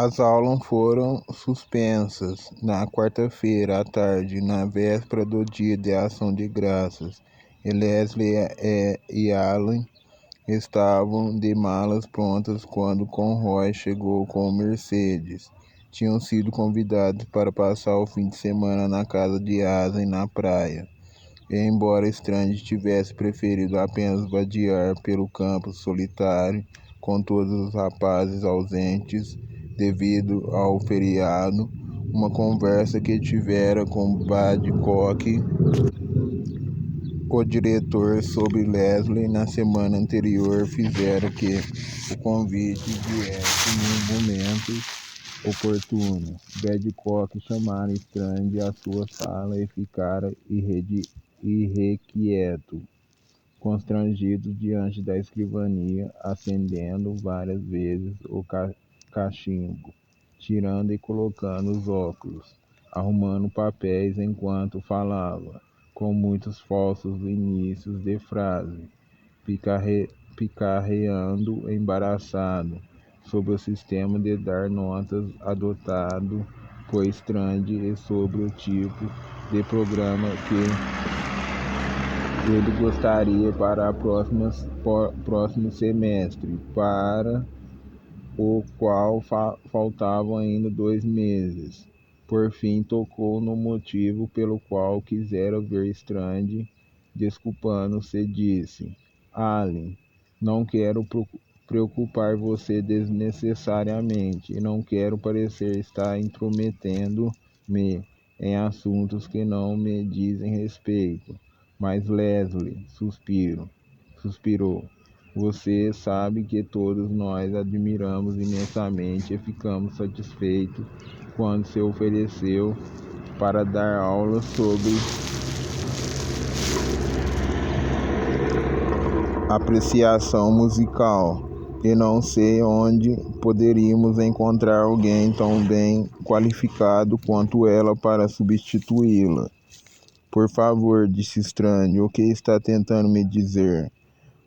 As aulas foram suspensas na quarta-feira à tarde, na véspera do Dia de Ação de Graças, e Leslie e Alan estavam de malas prontas quando Conroy chegou com Mercedes. Tinham sido convidados para passar o fim de semana na casa de Asen na praia. E embora Strange tivesse preferido apenas vadiar pelo campo solitário, com todos os rapazes ausentes devido ao feriado, uma conversa que tivera com Badcock, o diretor, sobre Leslie na semana anterior, fizera que o convite viesse num momento oportuno. Badcock chamara Strange à sua sala e ficara irrequieto, constrangido diante da escrivaninha, acendendo várias vezes o cachimbo, tirando e colocando os óculos, arrumando papéis enquanto falava, com muitos falsos inícios de frase, picarreando embaraçado, sobre o sistema de dar notas adotado por Strange e sobre o tipo de programa que ele gostaria para o próximo semestre, para o qual faltavam ainda 2 meses. Por fim, tocou no motivo pelo qual quisera ver Strange. Desculpando-se, disse: Allen, não quero preocupar você desnecessariamente e não quero parecer estar intrometendo-me em assuntos que não me dizem respeito. Mas Leslie, suspirou. Você sabe que todos nós admiramos imensamente e ficamos satisfeitos quando se ofereceu para dar aulas sobre apreciação musical, e não sei onde poderíamos encontrar alguém tão bem qualificado quanto ela para substituí-la. Por favor, disse Strange, o que está tentando me dizer?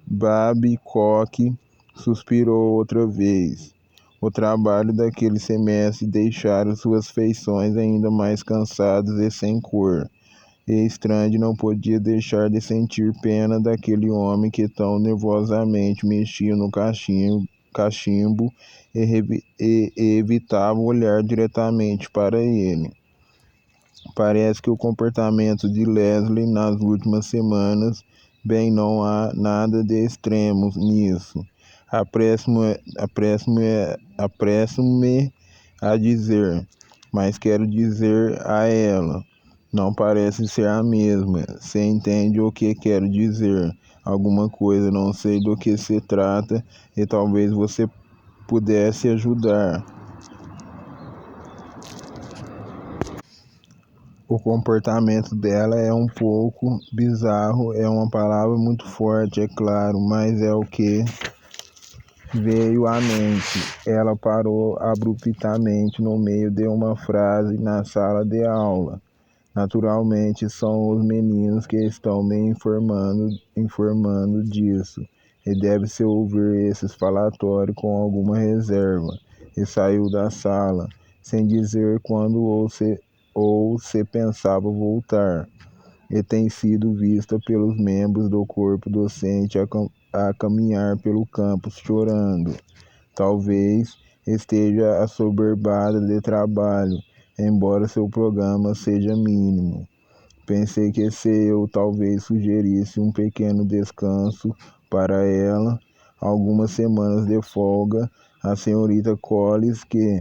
Badcock suspirou outra vez. O trabalho daquele semestre deixara suas feições ainda mais cansadas e sem cor. E Strange não podia deixar de sentir pena daquele homem que tão nervosamente mexia no cachimbo e evitava olhar diretamente para ele. Parece que o comportamento de Leslie nas últimas semanas, bem, não há nada de extremo nisso. Apresso-me a dizer, mas quero dizer a ela, não parece ser a mesma. Você entende o que quero dizer? Alguma coisa, não sei do que se trata, e talvez você pudesse ajudar. O comportamento dela é um pouco bizarro, é uma palavra muito forte, é claro, mas é o que veio à mente. Ela parou abruptamente no meio de uma frase na sala de aula. Naturalmente, são os meninos que estão me informando disso, e deve-se ouvir esses falatórios com alguma reserva. E saiu da sala, sem dizer quando ou se pensava voltar, e tem sido vista pelos membros do corpo docente a caminhar pelo campus chorando. Talvez esteja assoberbada de trabalho, embora seu programa seja mínimo. Pensei que se eu talvez sugerisse um pequeno descanso para ela, algumas semanas de folga, a senhorita Collins, que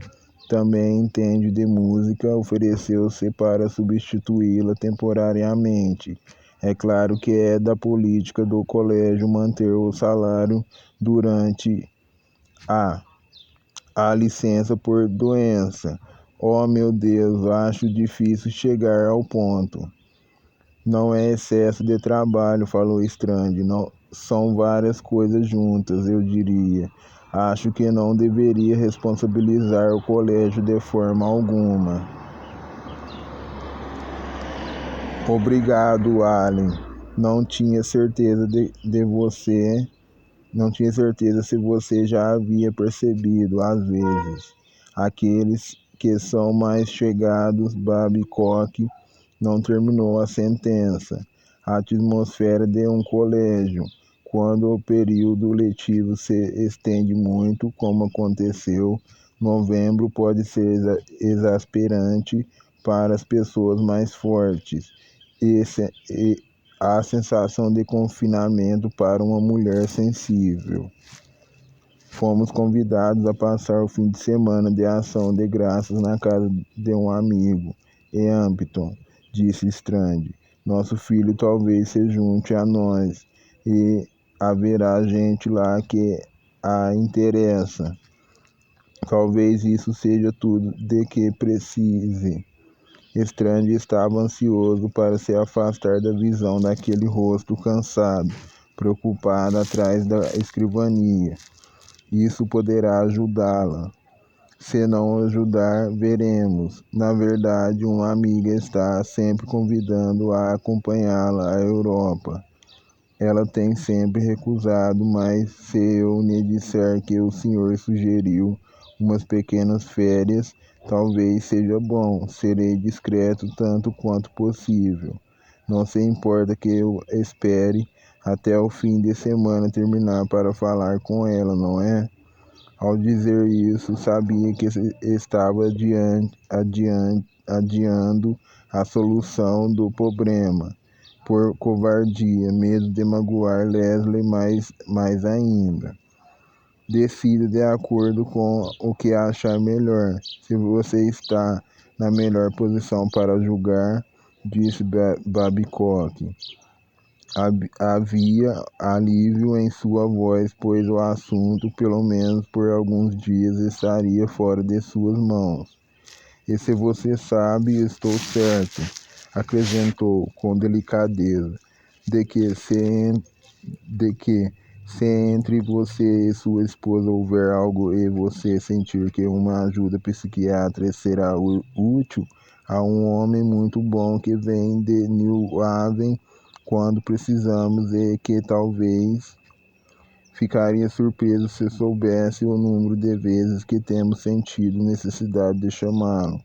também entende de música, ofereceu-se para substituí-la temporariamente. É claro que é da política do colégio manter o salário durante a licença por doença. Oh, meu Deus, acho difícil chegar ao ponto. Não é excesso de trabalho, falou Strange. Não, são várias coisas juntas, eu diria. Acho que não deveria responsabilizar o colégio de forma alguma. Obrigado, Allen. Não tinha certeza de você. Não tinha certeza se você já havia percebido, às vezes. Aqueles que são mais chegados, Babcock não terminou a sentença. A atmosfera de um colégio, quando o período letivo se estende muito, como aconteceu, novembro pode ser exasperante para as pessoas mais fortes. E a sensação de confinamento para uma mulher sensível. Fomos convidados a passar o fim de semana de ação de graças na casa de um amigo, em Hampton, disse Strand. Nosso filho talvez se junte a nós e haverá gente lá que a interessa. Talvez isso seja tudo de que precise. Strand estava ansioso para se afastar da visão daquele rosto cansado, preocupado atrás da escrivania. Isso poderá ajudá-la. Se não ajudar, veremos. Na verdade, uma amiga está sempre convidando a acompanhá-la à Europa. Ela tem sempre recusado, mas se eu lhe disser que o senhor sugeriu umas pequenas férias, talvez seja bom. Serei discreto tanto quanto possível. Não se importa que eu espere até o fim de semana terminar para falar com ela, não é? Ao dizer isso, sabia que estava adiando a solução do problema, por covardia, medo de magoar Leslie mais ainda. Decida de acordo com o que achar melhor. Se você está na melhor posição para julgar, disse Babcock. Havia alívio em sua voz, pois o assunto, pelo menos por alguns dias, estaria fora de suas mãos. E se você sabe, estou certo, acrescentou com delicadeza, de que se entre você e sua esposa houver algo e você sentir que uma ajuda psiquiátrica será útil, há um homem muito bom que vem de New Haven quando precisamos e que talvez ficaria surpreso se soubesse o número de vezes que temos sentido necessidade de chamá-lo,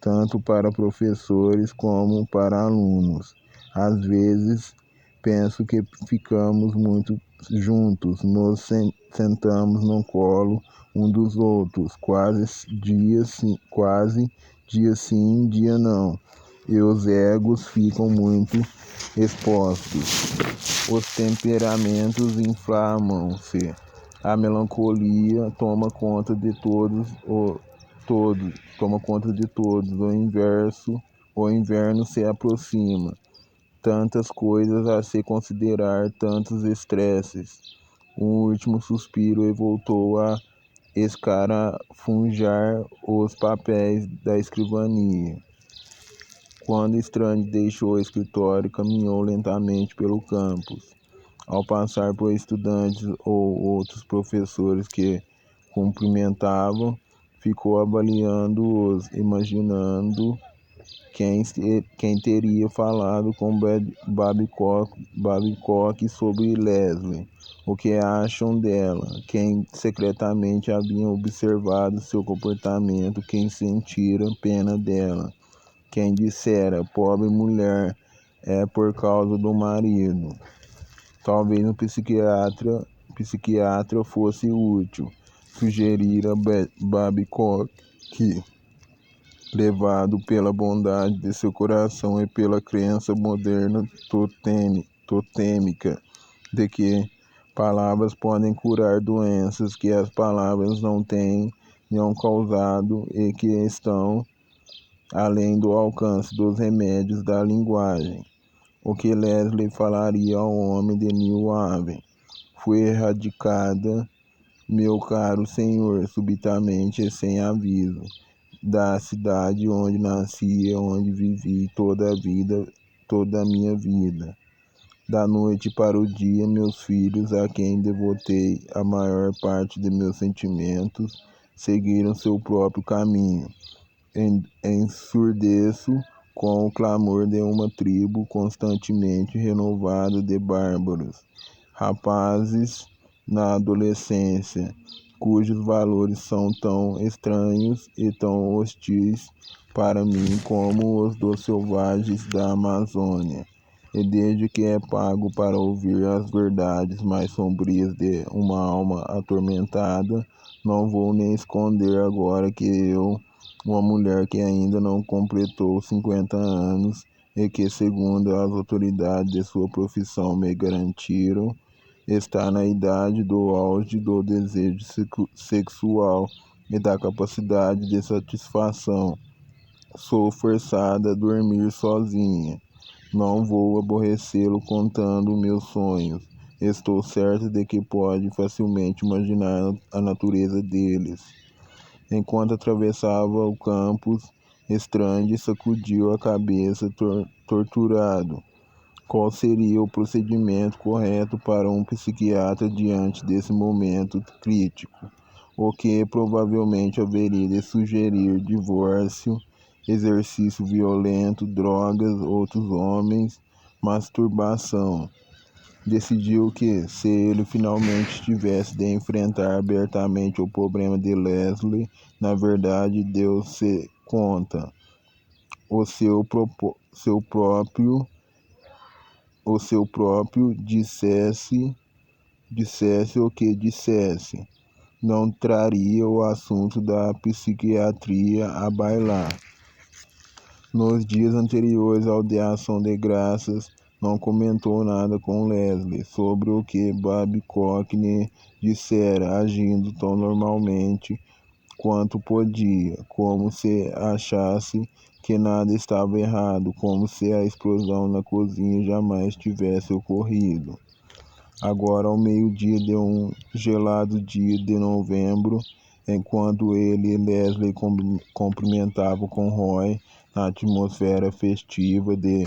tanto para professores como para alunos. Às vezes, penso que ficamos muito juntos, nos sentamos no colo um dos outros, quase dia sim, dia não. E os egos ficam muito expostos. Os temperamentos inflamam-se. A melancolia toma conta de todos. O inverno se aproxima. Tantas coisas a se considerar, tantos estresses. Um último suspiro e voltou a escarafunchar os papéis da escrivania. Quando Strand deixou o escritório, caminhou lentamente pelo campus. Ao passar por estudantes ou outros professores que cumprimentavam, ficou avaliando-os, imaginando quem teria falado com Babcock sobre Leslie, o que acham dela, quem secretamente havia observado seu comportamento, quem sentira pena dela, quem dissera, pobre mulher, é por causa do marido. Talvez um psiquiatra fosse útil, sugerira Babcock, que, levado pela bondade de seu coração e pela crença moderna totêmica de que palavras podem curar doenças que as palavras não tenham causado e que estão além do alcance dos remédios da linguagem. O que Leslie falaria ao homem de New Haven? Foi erradicada, meu caro senhor, subitamente e sem aviso, da cidade onde nasci e onde vivi toda a minha vida. Da noite para o dia, meus filhos, a quem devotei a maior parte de meus sentimentos, seguiram seu próprio caminho. Ensurdeço com o clamor de uma tribo constantemente renovada de bárbaros, rapazes na adolescência, cujos valores são tão estranhos e tão hostis para mim como os dos selvagens da Amazônia. E desde que é pago para ouvir as verdades mais sombrias de uma alma atormentada, não vou nem esconder agora que eu, uma mulher que ainda não completou 50 anos e que, segundo as autoridades de sua profissão me garantiram, está na idade do auge do desejo sexual e da capacidade de satisfação. Sou forçada a dormir sozinha. Não vou aborrecê-lo contando meus sonhos. Estou certa de que pode facilmente imaginar a natureza deles. Enquanto atravessava o campus, Strange sacudiu a cabeça torturado. Qual seria o procedimento correto para um psiquiatra diante desse momento crítico? O que provavelmente haveria de sugerir divórcio, exercício violento, drogas, outros homens, masturbação. Decidiu que, se ele finalmente tivesse de enfrentar abertamente o problema de Leslie, na verdade deu-se conta. O seu próprio dissesse o que dissesse, não traria o assunto da psiquiatria a bailar. Nos dias anteriores ao de Ação de Graças, não comentou nada com Leslie sobre o que Babcock lhe dissera, agindo tão normalmente quanto podia, como se achasse que nada estava errado, como se a explosão na cozinha jamais tivesse ocorrido. Agora, ao meio-dia de um gelado dia de novembro, enquanto ele e Leslie cumprimentavam com Roy na atmosfera festiva de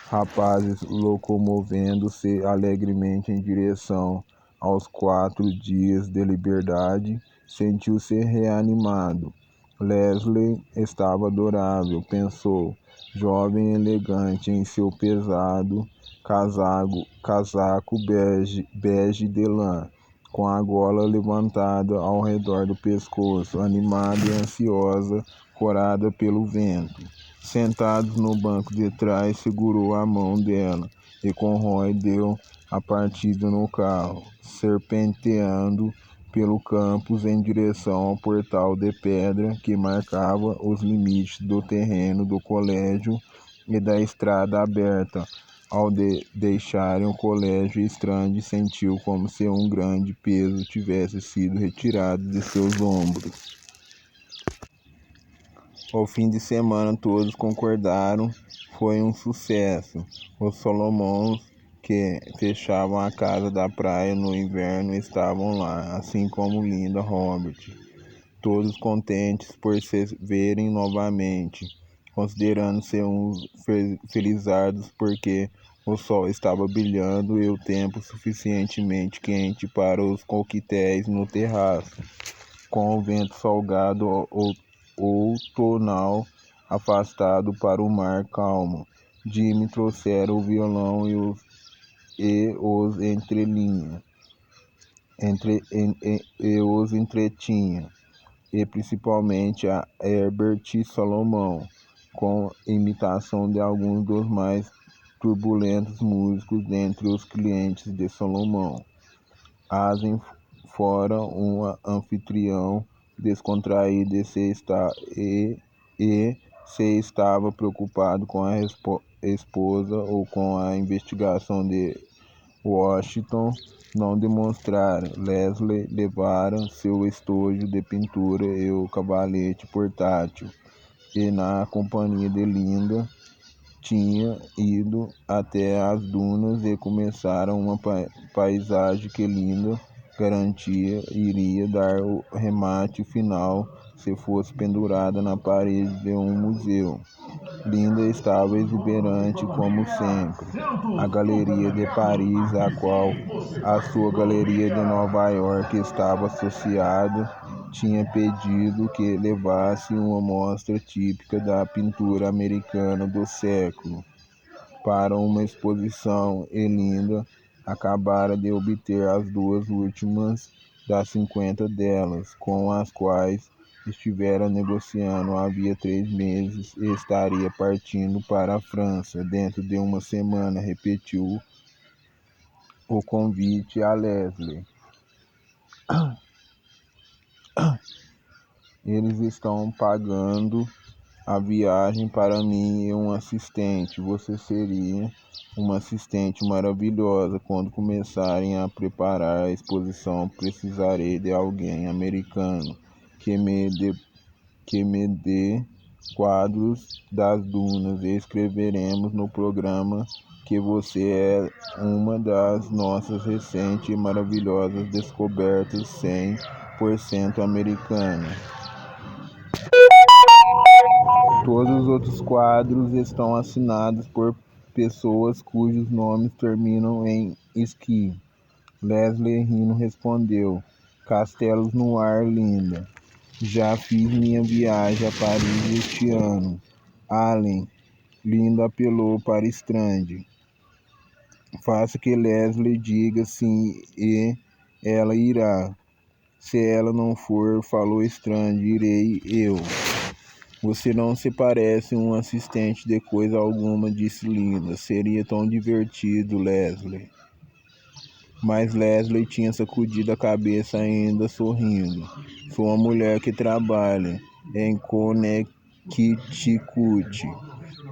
rapazes locomovendo-se alegremente em direção aos 4 dias de liberdade, sentiu-se reanimado. Leslie estava adorável, pensou, jovem e elegante em seu pesado casaco bege de lã, com a gola levantada ao redor do pescoço, animada e ansiosa, corada pelo vento. Sentados no banco de trás, segurou a mão dela e com Roy deu a partida no carro, serpenteando pelo campus em direção ao portal de pedra que marcava os limites do terreno do colégio e da estrada aberta. Ao deixarem o colégio, Strange sentiu como se um grande peso tivesse sido retirado de seus ombros. O fim de semana todos concordaram foi um sucesso. Os Solomons, que fechavam a casa da praia no inverno, estavam lá, assim como Linda Robert, todos contentes por se verem novamente, considerando-se uns felizardos porque o sol estava brilhando e o tempo suficientemente quente para os coquetéis no terraço, com o vento salgado outonal afastado para o mar calmo. Jimmy trouxera o violão e os entretinha, e principalmente a Herbert Salomão, com imitação de alguns dos mais turbulentos músicos dentre os clientes de Salomão. Asen fora um anfitrião descontraído e se estava preocupado com a esposa ou com a investigação de Washington, não demonstrara. Leslie levara seu estojo de pintura e o cavalete portátil, e na companhia de Linda tinha ido até as dunas e começaram uma paisagem que Linda garantia iria dar o remate final se fosse pendurada na parede de um museu. Linda estava exuberante como sempre. A Galeria de Paris, a qual a sua Galeria de Nova York estava associada, tinha pedido que levasse uma mostra típica da pintura americana do século para uma exposição, e Linda acabara de obter as 2 últimas das 50 delas, com as quais estivera negociando havia 3 meses e estaria partindo para a França dentro de uma semana, repetiu o convite a Leslie. Eles estão pagando a viagem para mim e um assistente. Você seria uma assistente maravilhosa. Quando começarem a preparar a exposição, precisarei de alguém americano que me dê quadros das dunas e escreveremos no programa que você é uma das nossas recentes e maravilhosas descobertas 100% americana. Todos os outros quadros estão assinados por pessoas cujos nomes terminam em "ski". Leslie rindo respondeu: Castelos no ar, linda. Já fiz minha viagem a Paris este ano. Allen, linda, apelou para Strand. Faça que Leslie diga sim e ela irá. Se ela não for, falou Strand, irei eu. Você não se parece um assistente de coisa alguma, disse Linda. Seria tão divertido, Leslie. Mas Leslie tinha sacudido a cabeça ainda sorrindo. Sou uma mulher que trabalha em Connecticut.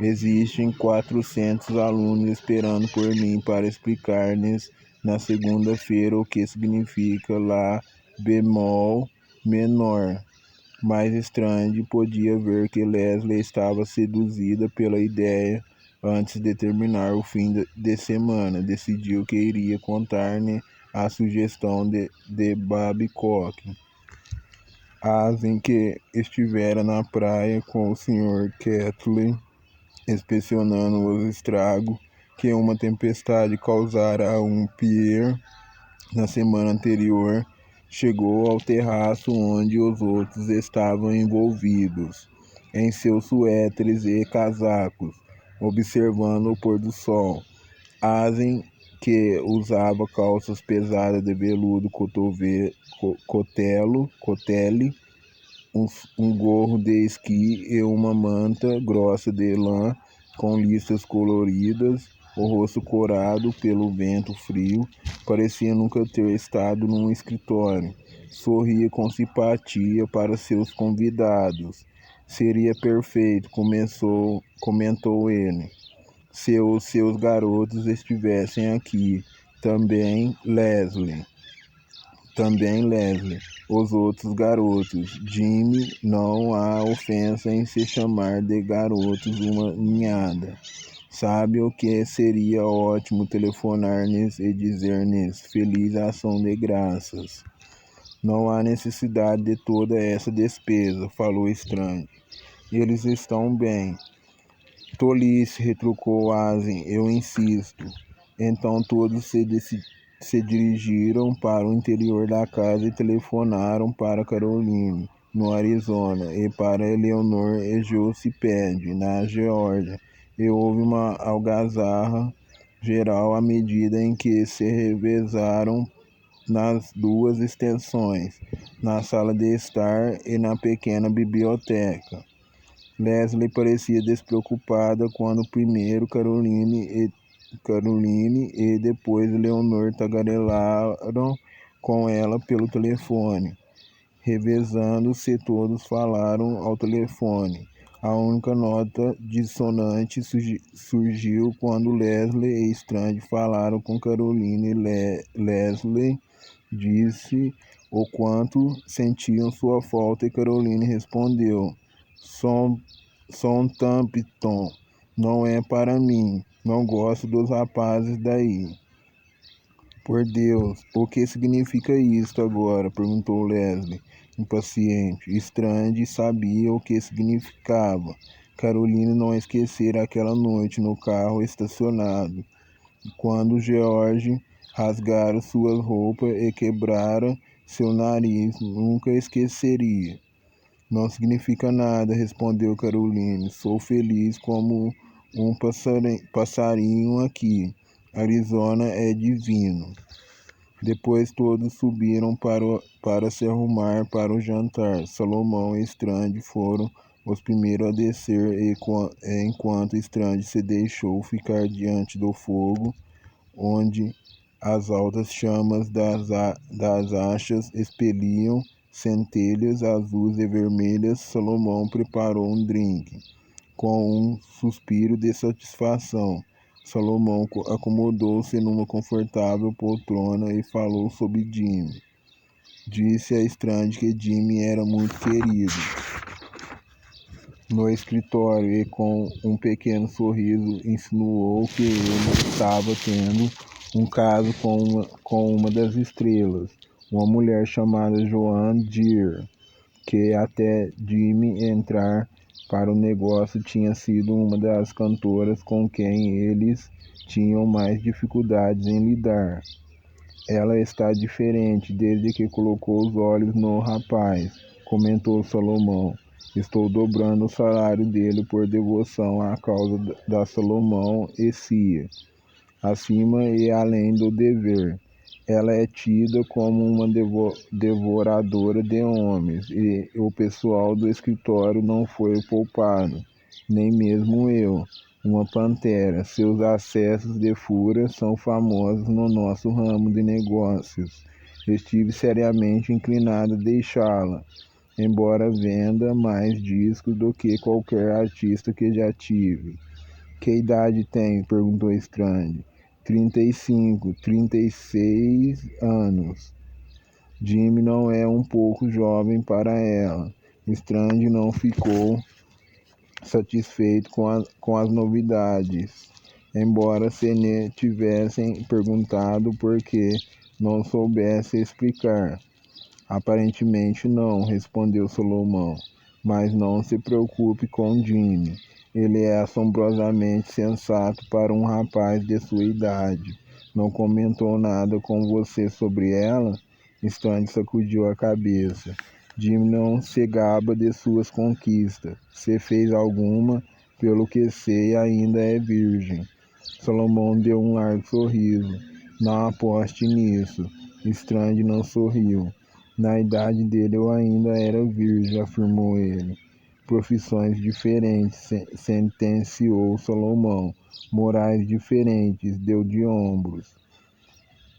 Existem 400 alunos esperando por mim para explicar-lhes na segunda-feira o que significa Lá bemol menor. Mas Strand podia ver que Leslie estava seduzida pela ideia. Antes de terminar o fim de semana, decidiu que iria contar-lhe a sugestão de Babcock. Assim que estivera na praia com o Sr. Catley, inspecionando os estragos que uma tempestade causara a um pier na semana anterior, chegou ao terraço onde os outros estavam envolvidos, em seus suéteres e casacos, observando o pôr do sol. Asen, que usava calças pesadas de veludo cotele, um gorro de esqui e uma manta grossa de lã com listras coloridas, o rosto corado pelo vento frio, parecia nunca ter estado num escritório. Sorria com simpatia para seus convidados. Seria perfeito, comentou ele, se os seus garotos estivessem aqui. Também Leslie. Os outros garotos. Jimmy, não há ofensa em se chamar de garotos uma ninhada. Sabe o que seria ótimo telefonar-lhes e dizer-lhes feliz ação de graças. Não há necessidade de toda essa despesa, falou Strand. Eles estão bem. Tolice, retrucou Asen, eu insisto. Então todos se dirigiram para o interior da casa e telefonaram para Caroline, no Arizona, e para Eleanor e Josipede, na Geórgia, e houve uma algazarra geral à medida em que se revezaram nas duas extensões, na sala de estar e na pequena biblioteca. Leslie parecia despreocupada quando primeiro Caroline e depois Leonor tagarelaram com ela pelo telefone. Revezando-se, todos falaram ao telefone. A única nota dissonante surgiu quando Leslie e Strand falaram com Caroline. Leslie disse o quanto sentiam sua falta e Caroline respondeu: Southampton não é para mim. Não gosto dos rapazes daí. Por Deus, o que significa isto agora? Perguntou Leslie, impaciente. Strand sabia o que significava. Caroline não esquecera aquela noite no carro estacionado, quando George rasgara suas roupas e quebrara seu nariz. Nunca esqueceria. Não significa nada, respondeu Caroline. Sou feliz como um passarinho aqui. Arizona é divino. Depois todos subiram para se arrumar para o jantar. Salomão e Strange foram os primeiros a descer, enquanto Strange se deixou ficar diante do fogo, onde as altas chamas das achas expeliam centelhas azuis e vermelhas. Salomão preparou um drink. Com um suspiro de satisfação, Salomão acomodou-se numa confortável poltrona e falou sobre Jimmy. Disse a Strange que Jimmy era muito querido no escritório e, com um pequeno sorriso, insinuou que ele estava tendo um caso com uma das estrelas, uma mulher chamada Joan Deere, que até Jimmy entrar para o negócio tinha sido uma das cantoras com quem eles tinham mais dificuldades em lidar. Ela está diferente desde que colocou os olhos no rapaz, comentou Salomão. Estou dobrando o salário dele por devoção à causa da Salomão e Cia, acima e além do dever. Ela é tida como uma devoradora de homens, e o pessoal do escritório não foi poupado, nem mesmo eu, uma pantera. Seus acessos de fúria são famosos no nosso ramo de negócios. Estive seriamente inclinado a deixá-la, embora venda mais discos do que qualquer artista que já tive. Que idade tem? Perguntou Strange. 35, 36 anos. Jimmy não é um pouco jovem para ela. Strange não ficou satisfeito com as novidades, embora se lhe tivessem perguntado por que não soubesse explicar. Aparentemente não, respondeu Salomão, mas não se preocupe com Jimmy. Ele é assombrosamente sensato para um rapaz de sua idade. Não comentou nada com você sobre ela? Strange sacudiu a cabeça. Jimmy não se gaba de suas conquistas. Se fez alguma, pelo que sei, ainda é virgem. Salomão deu um largo sorriso. Não aposte nisso. Strange não sorriu. Na idade dele eu ainda era virgem, afirmou ele. Profissões diferentes, sentenciou Salomão. Morais diferentes, deu de ombros.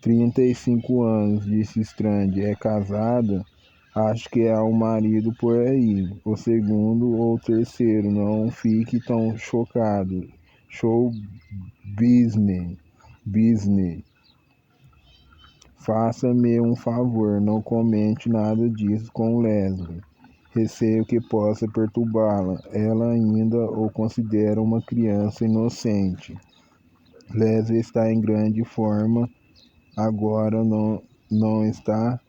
35 anos, disse Strange. É casada? Acho que há um marido por aí. O segundo ou terceiro, não fique tão chocado. Show business. Faça-me um favor, não comente nada disso com Leslie. Receio que possa perturbá-la. Ela ainda o considera uma criança inocente. Leslie está em grande forma. Agora não está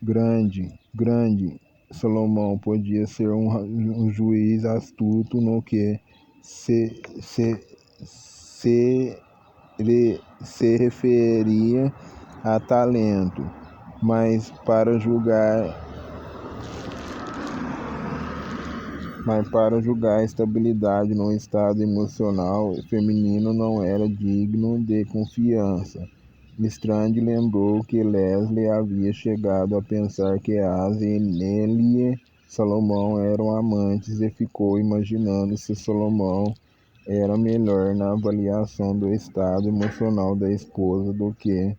grande. Salomão podia ser um juiz astuto no que se referia a talento, mas para julgar a estabilidade no estado emocional feminino não era digno de confiança. Strange lembrou que Leslie havia chegado a pensar que Asa e Nellie Salomão eram amantes e ficou imaginando se Salomão era melhor na avaliação do estado emocional da esposa do que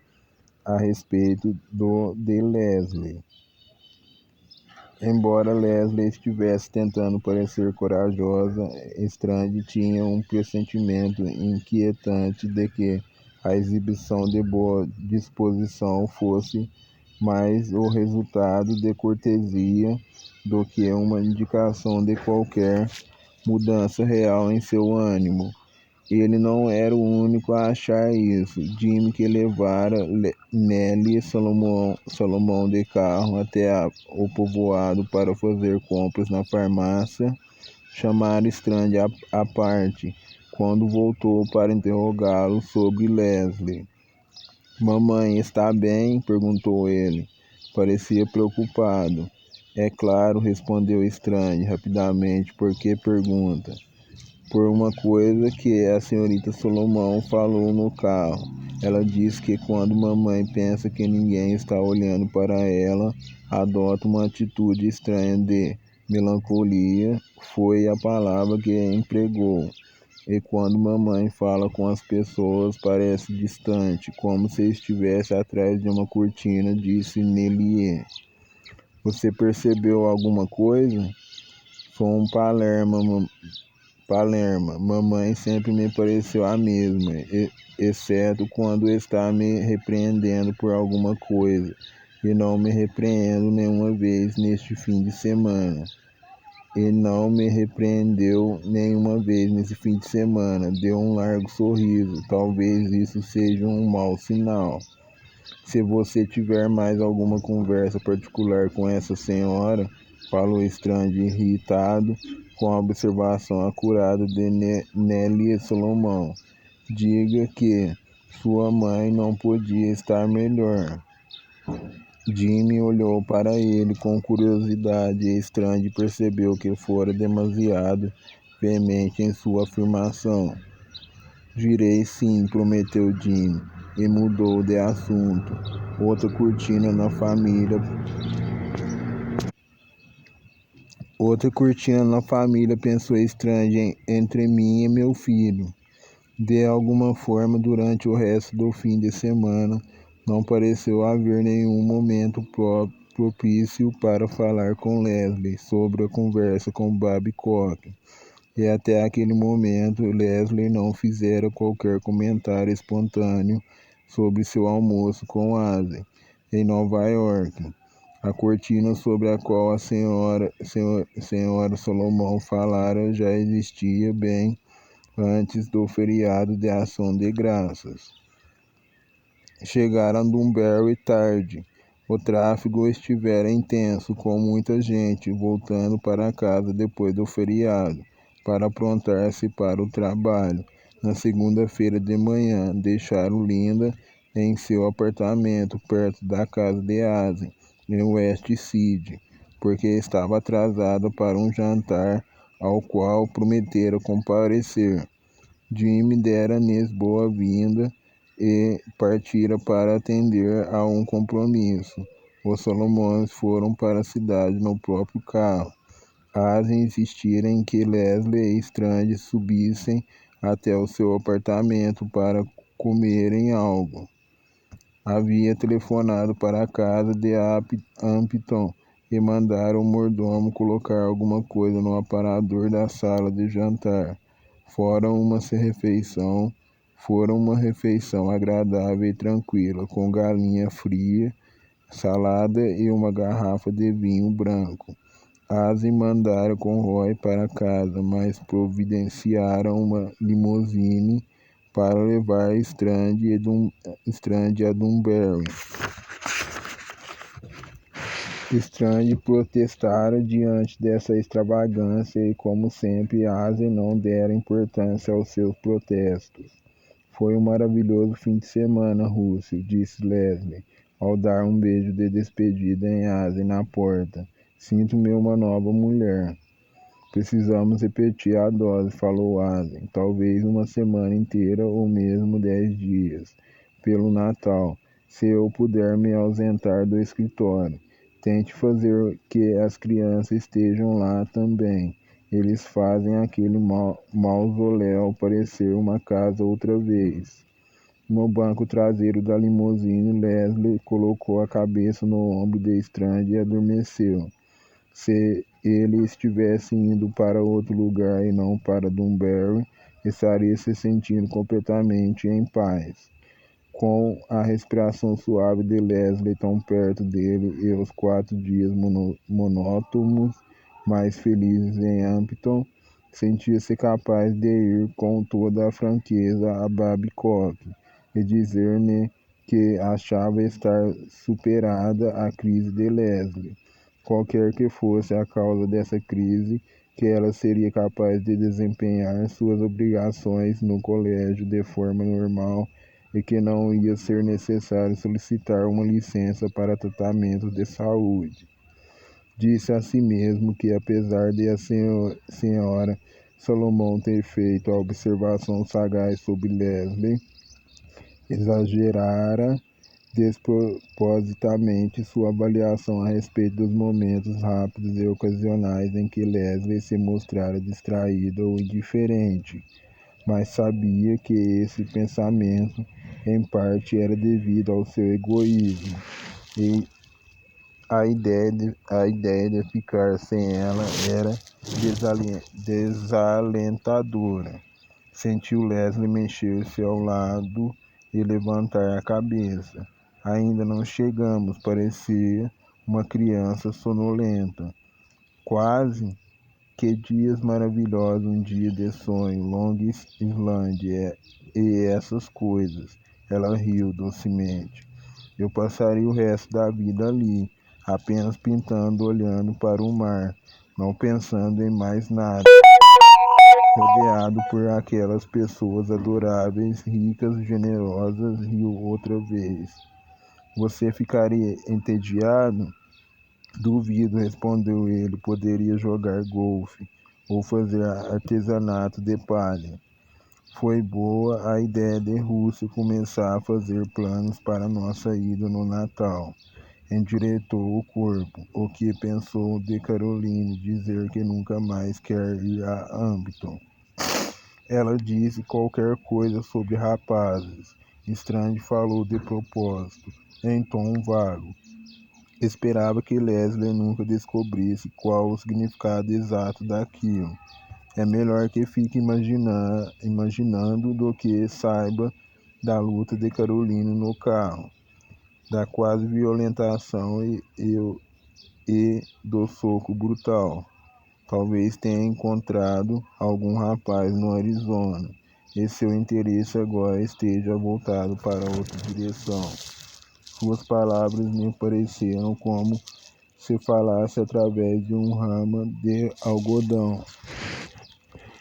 a respeito de Leslie. Embora Leslie estivesse tentando parecer corajosa, Strange tinha um pressentimento inquietante de que a exibição de boa disposição fosse mais o resultado de cortesia do que uma indicação de qualquer mudança real em seu ânimo. Ele não era o único a achar isso. Jimmy, que levara Nellie e Salomão de carro até o povoado para fazer compras na farmácia, chamara Strange à parte quando voltou para interrogá-lo sobre Leslie. Mamãe está bem? Perguntou ele. Parecia preocupado. É claro, respondeu Strange rapidamente. Por que pergunta? por uma coisa que a senhorita Solomão falou no carro. Ela disse que quando mamãe pensa que ninguém está olhando para ela, adota uma atitude estranha de melancolia, foi a palavra que empregou. E quando mamãe fala com as pessoas, parece distante, como se estivesse atrás de uma cortina, disse Nelie. Você percebeu alguma coisa? Sou um Palerma. Mamãe sempre me pareceu a mesma, exceto quando está me repreendendo por alguma coisa, e não me repreendo nenhuma vez neste fim de semana. E não me repreendeu nenhuma vez nesse fim de semana. Deu um largo sorriso. Talvez isso seja um mau sinal. Se você tiver mais alguma conversa particular com essa senhora, falou Strand irritado com a observação acurada de Nelly Solomão, diga que sua mãe não podia estar melhor. Jimmy olhou para ele com curiosidade e Strand percebeu que fora demasiado veemente em sua afirmação. Direi sim, prometeu Jimmy, e mudou de assunto. Outra cortina na família, pensou Strand, entre mim e meu filho. De alguma forma, durante o resto do fim de semana, não pareceu haver nenhum momento propício para falar com Leslie sobre a conversa com Babcock. E até aquele momento, Leslie não fizera qualquer comentário espontâneo sobre seu almoço com Aze, em Nova York. A cortina sobre a qual a senhora Solomão falara já existia bem antes do feriado de Ação de Graças. Chegaram a Dunbury tarde. O tráfego estivera intenso, com muita gente voltando para casa depois do feriado, para aprontar-se para o trabalho. Na segunda-feira de manhã, deixaram Linda em seu apartamento, perto da casa de Aze, em West Side, porque estava atrasada para um jantar ao qual prometera comparecer. Jimmy dera-lhes boa-vinda e partira para atender a um compromisso. Os Solomões foram para a cidade no próprio carro. Aze insistira em que Leslie e Strand subissem até o seu apartamento para comerem algo. Havia telefonado para a casa de Hampton e mandara o mordomo colocar alguma coisa no aparador da sala de jantar. Fora uma refeição agradável e tranquila, com galinha fria, salada e uma garrafa de vinho branco. Aze mandara Conroy para casa, mas providenciaram uma limusine para levar Strand a Dunbury. Strand protestara diante dessa extravagância e, como sempre, Aze não dera importância aos seus protestos. Foi um maravilhoso fim de semana, Russell, disse Leslie, ao dar um beijo de despedida em Aze na porta. Sinto-me uma nova mulher. Precisamos repetir a dose, falou Aze. Talvez uma semana inteira ou mesmo 10 dias, pelo Natal, se eu puder me ausentar do escritório. Tente fazer que as crianças estejam lá também. Eles fazem aquele mausoléu parecer uma casa outra vez. No banco traseiro da limusine, Leslie colocou a cabeça no ombro de Strand e adormeceu. Se ele estivesse indo para outro lugar e não para Dunbury, estaria se sentindo completamente em paz. Com a respiração suave de Leslie tão perto dele e os 4 dias monótonos mais felizes em Hampton, sentia-se capaz de ir com toda a franqueza a Babcock e dizer-lhe que achava estar superada a crise de Leslie. Qualquer que fosse a causa dessa crise, que ela seria capaz de desempenhar suas obrigações no colégio de forma normal e que não ia ser necessário solicitar uma licença para tratamento de saúde. Disse a si mesmo que, apesar de a senhora Salomão ter feito a observação sagaz sobre Leslie, exagerara despropositadamente sua avaliação a respeito dos momentos rápidos e ocasionais em que Leslie se mostrara distraída ou indiferente, mas sabia que esse pensamento, em parte, era devido ao seu egoísmo, e a ideia de ficar sem ela era desalentadora. Sentiu Leslie mexer-se ao lado e levantar a cabeça. Ainda não chegamos, parecia uma criança sonolenta. Quase que dias maravilhosos, um dia de sonho, Long Island e essas coisas. Ela riu docemente. Eu passaria o resto da vida ali, apenas pintando, olhando para o mar, não pensando em mais nada, rodeado por aquelas pessoas adoráveis, ricas, generosas. Riu outra vez. Você ficaria entediado? Duvido, respondeu ele. Poderia jogar golfe ou fazer artesanato de palha. Foi boa a ideia de Rússia começar a fazer planos para nossa ida no Natal. Endireitou o corpo. O que pensou de Caroline dizer que nunca mais quer ir a Hampton? Ela disse qualquer coisa sobre rapazes. Strange falou de propósito, em tom vago. Esperava que Leslie nunca descobrisse qual o significado exato daquilo. É melhor que fique imaginando do que saiba da luta de Caroline no carro, da quase violentação e do soco brutal. Talvez tenha encontrado algum rapaz no Arizona e seu interesse agora esteja voltado para outra direção. Suas palavras me pareceram como se falasse através de um ramo de algodão.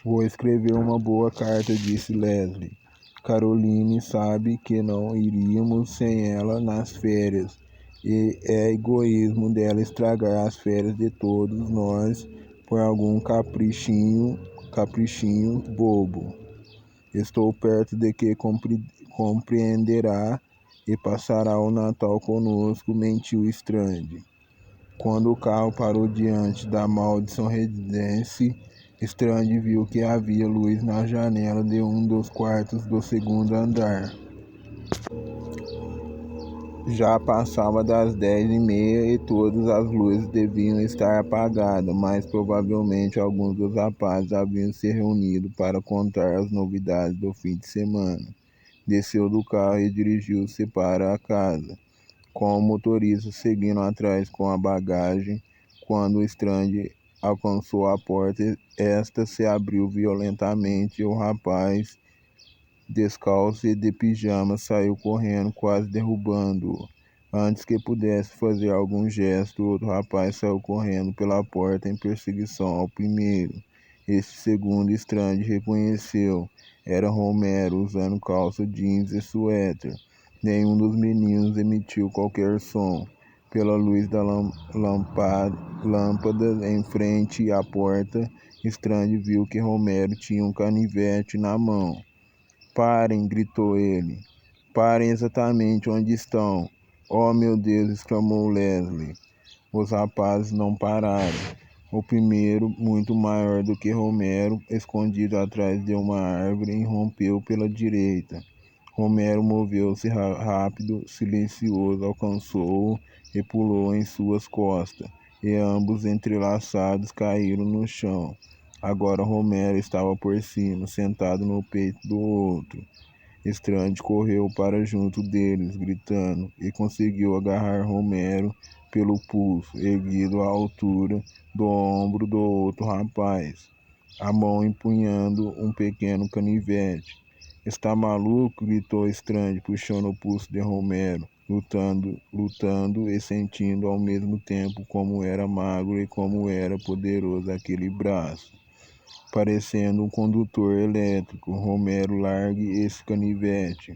Vou escrever uma boa carta, disse Leslie. Caroline sabe que não iríamos sem ela nas férias, e é egoísmo dela estragar as férias de todos nós por algum caprichinho bobo. Estou perto de que compreenderá e passará o Natal conosco, mentiu Strange. Quando o carro parou diante da Madison Residence, Strange viu que havia luz na janela de um dos quartos do segundo andar. Já passava das 10h30 e todas as luzes deviam estar apagadas, mas provavelmente alguns dos rapazes haviam se reunido para contar as novidades do fim de semana. Desceu do carro e dirigiu-se para a casa, com o motorista seguindo atrás com a bagagem. Quando o Strange alcançou a porta, esta se abriu violentamente e o rapaz, descalço e de pijama, saiu correndo, quase derrubando-o. Antes que pudesse fazer algum gesto, outro rapaz saiu correndo pela porta em perseguição ao primeiro. Esse segundo Strange reconheceu. Era Romero, usando calça jeans e suéter. Nenhum dos meninos emitiu qualquer som. Pela luz da lâmpada em frente à porta, Strange viu que Romero tinha um canivete na mão. Parem, gritou ele. Parem exatamente onde estão. Oh, meu Deus, exclamou Leslie. Os rapazes não pararam. O primeiro, muito maior do que Romero, escondido atrás de uma árvore, irrompeu pela direita. Romero moveu-se rápido, silencioso, alcançou-o e pulou em suas costas, e ambos, entrelaçados, caíram no chão. Agora Romero estava por cima, sentado no peito do outro. Strange correu para junto deles, gritando, e conseguiu agarrar Romero pelo pulso, erguido à altura do ombro do outro rapaz, a mão empunhando um pequeno canivete. Está maluco? Gritou Strange, puxando o pulso de Romero, lutando e sentindo ao mesmo tempo como era magro e como era poderoso aquele braço. Parecendo um condutor elétrico, Romero, largue esse canivete.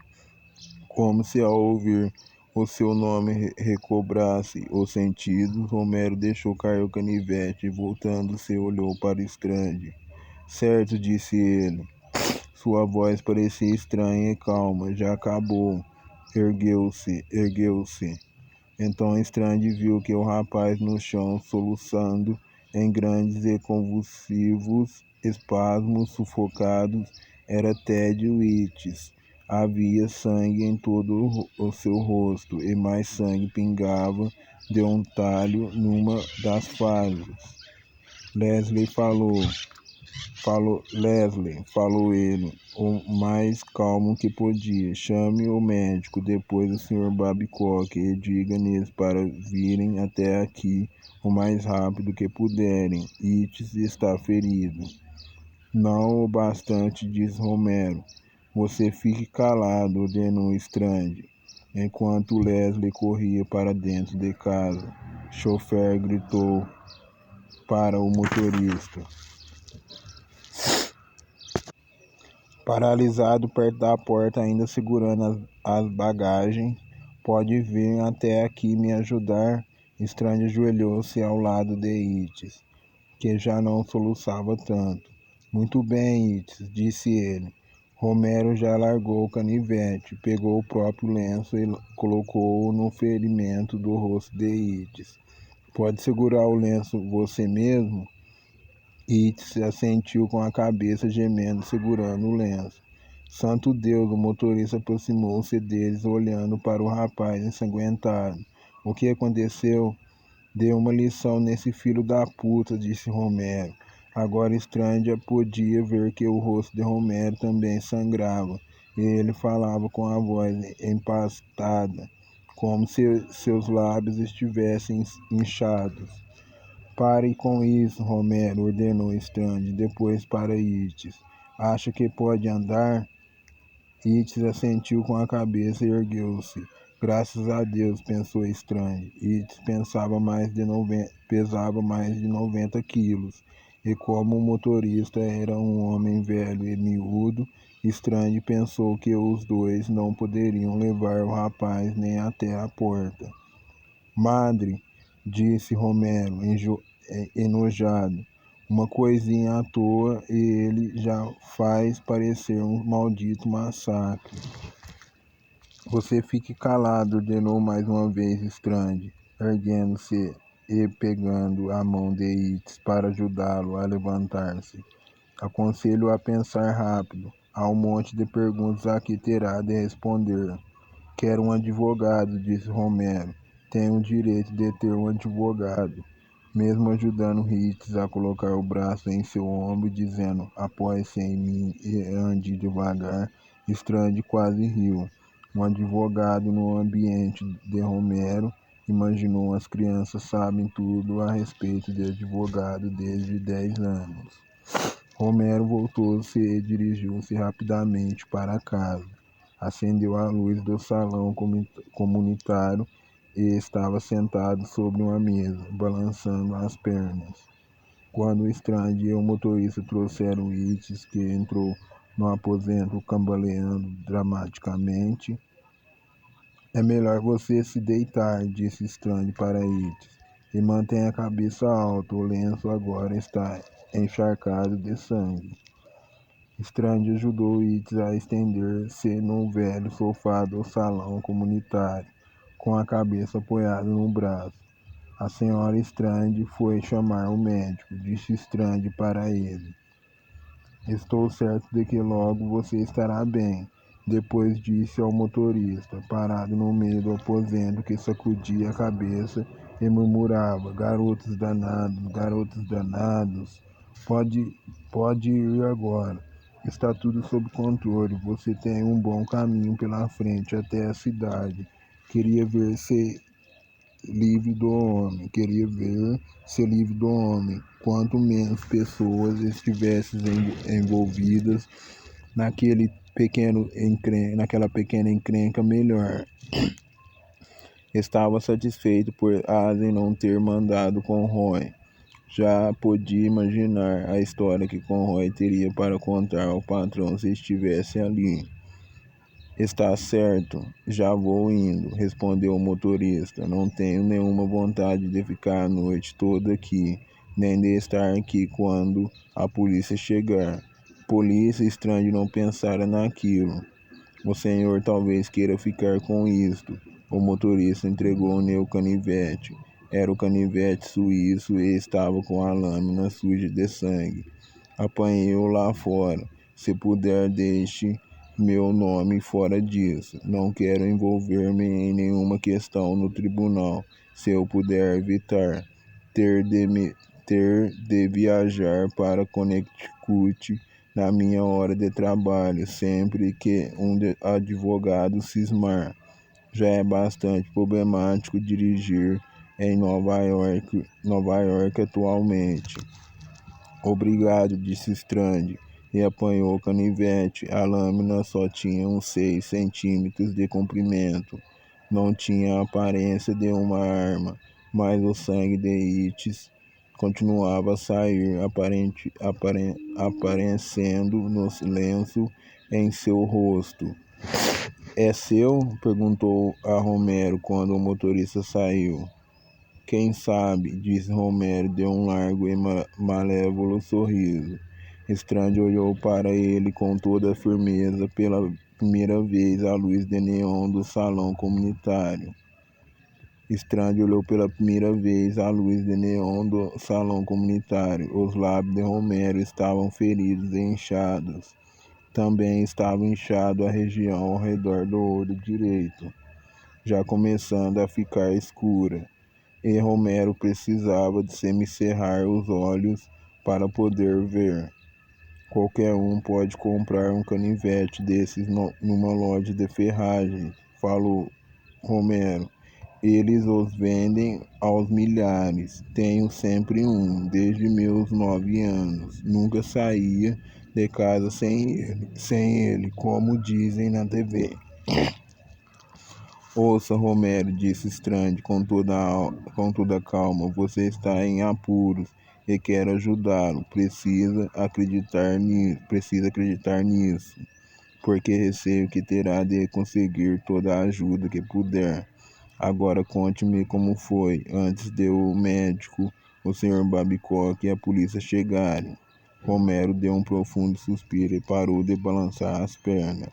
Como se ao ouvir o seu nome recobrasse o sentido, Romero deixou cair o canivete e, voltando-se, olhou para Strange. Certo, disse ele. Sua voz parecia estranha e calma. Já acabou. Ergueu-se. Então Strange viu que o rapaz no chão, soluçando em grandes e convulsivos espasmos sufocados, era Ted Whites. Havia sangue em todo o seu rosto e mais sangue pingava de um talho numa das falhas. Leslie falou ele, o mais calmo que podia. Chame o médico, depois o Sr. Babcock, e diga-lhes para virem até aqui o mais rápido que puderem. Itz está ferido. Não o bastante, disse Romero. Você fique calado, ordenou Strange, enquanto Leslie corria para dentro de casa. Chofer gritou para o motorista. Paralisado perto da porta, ainda segurando as bagagens. Pode vir até aqui me ajudar? Strange ajoelhou-se ao lado de Itz, que já não soluçava tanto. Muito bem, Itz, disse ele. Romero já largou o canivete, pegou o próprio lenço e colocou-o no ferimento do rosto de Itz. Pode segurar o lenço você mesmo? Itz assentiu com a cabeça, gemendo, segurando o lenço. Santo Deus, o motorista aproximou-se deles, olhando para o rapaz ensanguentado. O que aconteceu? Deu uma lição nesse filho da puta, disse Romero. Agora Strange podia ver que o rosto de Romero também sangrava, e ele falava com a voz empastada, como se seus lábios estivessem inchados. Pare com isso, Romero, ordenou Strange, depois para Itz. Acha que pode andar? Itz assentiu com a cabeça e ergueu-se. Graças a Deus, pensou Strange. Itz pesava mais de 90 quilos, e como o motorista era um homem velho e miúdo, Strange pensou que os dois não poderiam levar o rapaz nem até a porta. Madre, disse Romero, enojado, uma coisinha à toa e ele já faz parecer um maldito massacre. Você fique calado, ordenou mais uma vez Strange, erguendo-se e pegando a mão de Itz para ajudá-lo a levantar-se. Aconselho a pensar rápido. Há um monte de perguntas a que terá de responder. Quero um advogado, disse Romero. Tenho o direito de ter um advogado. Mesmo ajudando Hitz a colocar o braço em seu ombro, dizendo, apoie-se em mim e ande devagar, Strange quase riu. Um advogado no ambiente de Romero imaginou as crianças sabem tudo a respeito de advogado desde 10 anos. Romero voltou-se e dirigiu-se rapidamente para casa. Acendeu a luz do salão comunitário e estava sentado sobre uma mesa, balançando as pernas. Quando o Strange e o motorista trouxeram Itz, que entrou no aposento cambaleando dramaticamente. É melhor você se deitar, disse Strange para Itz, e mantenha a cabeça alta, o lenço agora está encharcado de sangue. Strange ajudou Itz a estender-se no velho sofá do salão comunitário, com a cabeça apoiada no braço. A senhora Strange foi chamar o médico, disse Strange para ele. Estou certo de que logo você estará bem. Depois disse ao motorista, parado no meio do aposento, que sacudia a cabeça e murmurava, garotos danados, pode ir agora. Está tudo sob controle, você tem um bom caminho pela frente até a cidade. Queria ver se livre do homem, quanto menos pessoas estivessem envolvidas naquela pequena encrenca, melhor. Estava satisfeito por Asen não ter mandado Conroy. Já podia imaginar a história que Conroy teria para contar ao patrão se estivesse ali. Está certo, já vou indo, respondeu o motorista. Não tenho nenhuma vontade de ficar a noite toda aqui. nem de estar aqui quando a polícia chegar. Polícia, estranho não pensara naquilo. O senhor talvez queira ficar com isto. O motorista entregou-lhe o canivete. Era o canivete suíço e estava com a lâmina suja de sangue. Apanhei-o lá fora. Se puder, deixe meu nome fora disso. Não quero envolver-me em nenhuma questão no tribunal. Se eu puder evitar ter de viajar para Connecticut na minha hora de trabalho, sempre que um advogado cismar. Já é bastante problemático dirigir em Nova York atualmente. Obrigado, disse Strand, e apanhou o canivete. A lâmina só tinha uns 6 centímetros de comprimento. Não tinha a aparência de uma arma, mas o sangue de Itis continuava a sair, aparecendo no lenço em seu rosto. É seu? Perguntou a Romero quando o motorista saiu. Quem sabe, disse Romero, de um largo e malévolo sorriso. Strand olhou para ele com toda a firmeza pela primeira vez à luz de neon do salão comunitário. Strand olhou pela primeira vez à luz de neon do salão comunitário. Os lábios de Romero estavam feridos e inchados. Também estava inchado a região ao redor do olho direito, já começando a ficar escura. E Romero precisava de semicerrar os olhos para poder ver. Qualquer um pode comprar um canivete desses numa loja de ferragens, falou Romero. Eles os vendem aos milhares. Tenho sempre um, desde meus 9 anos. Nunca saía de casa sem ele, como dizem na TV. Ouça, Romero, disse Strand com toda calma, você está em apuros e quero ajudá-lo. Precisa acreditar nisso, porque receio que terá de conseguir toda a ajuda que puder. Agora conte-me como foi, antes de o médico, o Sr. Babcock e a polícia chegarem. Romero deu um profundo suspiro e parou de balançar as pernas.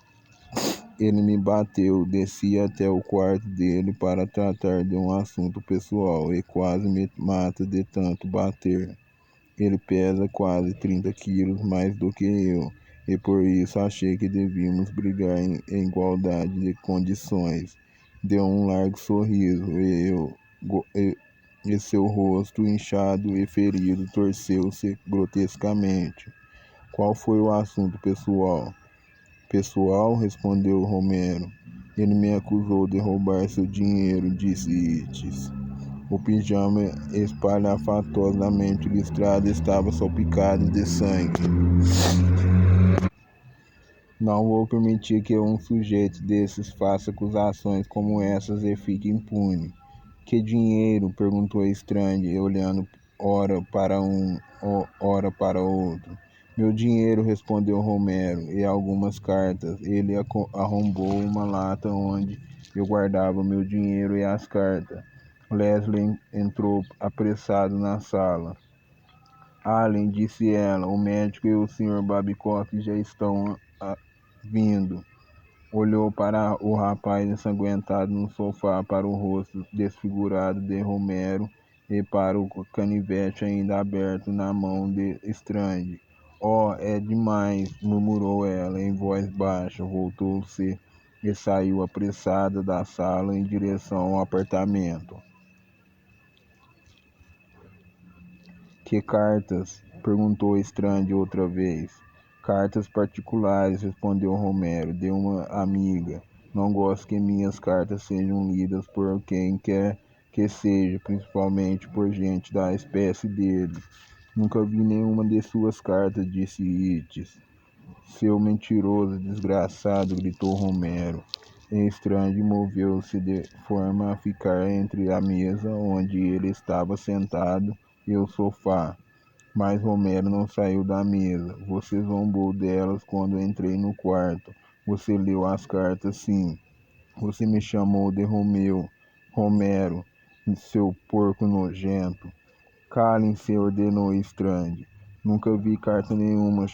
Ele me bateu, desci até o quarto dele para tratar de um assunto pessoal e quase me mata de tanto bater. Ele pesa quase 30 quilos mais do que eu, e por isso achei que devíamos brigar em igualdade de condições. Deu um largo sorriso e seu rosto inchado e ferido torceu-se grotescamente. Qual foi o assunto pessoal? Pessoal, respondeu Romero. Ele me acusou de roubar seu dinheiro, disse Itis. O pijama espalhafatosamente listrado estava salpicado de sangue. Não vou permitir que um sujeito desses faça acusações como essas e fique impune. Que dinheiro? Perguntou Strand, olhando ora para um, ora para outro. Meu dinheiro, respondeu Romero, e algumas cartas. Ele arrombou uma lata onde eu guardava meu dinheiro e as cartas. Leslie entrou apressado na sala. Allen, disse ela, o médico e o Sr. Babcock já estão vindo. Olhou para o rapaz ensanguentado no sofá, para o rosto desfigurado de Romero e para o canivete ainda aberto na mão de Strand. Oh, é demais, murmurou ela em voz baixa. Voltou-se e saiu apressada da sala em direção ao apartamento. Que cartas? Perguntou Strand outra vez. Cartas particulares, respondeu Romero, de uma amiga. Não gosto que minhas cartas sejam lidas por quem quer que seja, principalmente por gente da espécie dele. Nunca vi nenhuma de suas cartas, disse Itis. Seu mentiroso desgraçado, gritou Romero. E Strand moveu-se de forma a ficar entre a mesa onde ele estava sentado e o sofá. Mas Romero não saiu da mesa. Você zombou delas quando entrei no quarto. Você leu as cartas, sim. Você me chamou de Romero, seu porco nojento. Calem-se, ordenou Strange. Nunca vi carta nenhuma,